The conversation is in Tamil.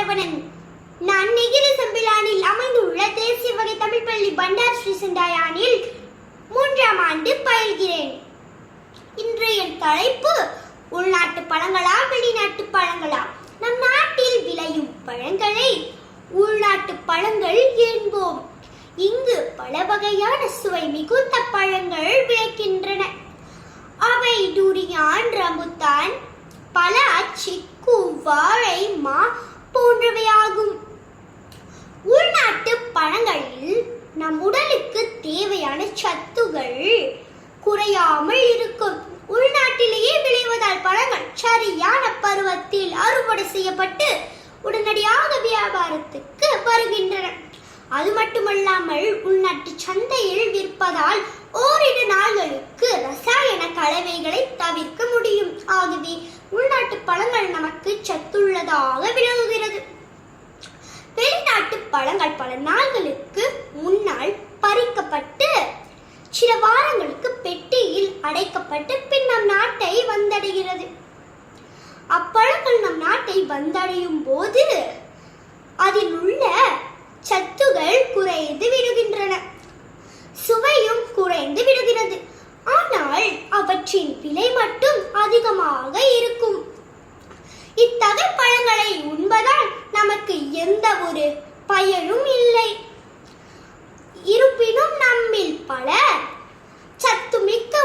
சரவணன். நான் நெகிரி செம்பிலானில் அமைந்துள்ள தேசிய வகை தமிழ் பள்ளி பண்டார் ஸ்ரீ செண்டாயானில் 3ஆம் ஆண்டு பயில்கிறேன். இன்றைய தலைப்பு உள்நாட்டு பழங்களா வெளிநாட்டு பழங்களா? நம் நாட்டில் விளையும் பழங்களை உள்நாட்டு பழங்கள் என்போம். இங்கு பல வகையான சுவை மிகுந்த பழங்கள் விளைக்கின்றன. அவை டூரியான், ரம்புத்தான், பலா, சிக்கு, வாழை, மா போன்றவையாகும். உள்நாட்டு பழங்களில் நம் உடலுக்கு தேவையான சத்துகள் குறையாமல் இருக்கும். உள்நாட்டிலேயே விளைவதால் பழங்கள் சரியான பருவத்தில் அறுவடை செய்யப்பட்டு உடனடியாக வியாபாரத்துக்கு வருகின்றன. அது மட்டுமல்லாமல் உள்நாட்டு சந்தையில் விற்பதால் ஓரிரு நாள்களுக்கு ரசாயன கலவைகளை தவிர்க்க முடியும். ஆகவே உள்நாட்டு பழங்கள் நமக்கு சத்துள்ளதாக விளங்குகிறது. வெளிநாட்டு பழங்கள் பல நாள்களுக்கு முன்னால் பறிக்கப்பட்டு சில வாரங்களுக்கு பெட்டியில் அடைக்கப்பட்டு பின் நம் நாட்டை வந்தடைகிறது. அப்பழங்கள் நம் நாட்டை வந்தடையும் போது அதில் உள்ள சத்துகள் குறைந்து விடுகின்றன, சுவையும் குறைந்து விடுகிறது. ஆனால் அவற்றின் விலை மட்டும் அதிகமாக இருக்கும். இத்தகைய பழங்களை உண்பதால் நமக்கு எந்த ஒரு பயனும் இல்லை. இருப்பினும் நம்மில் பல சத்துமிக்க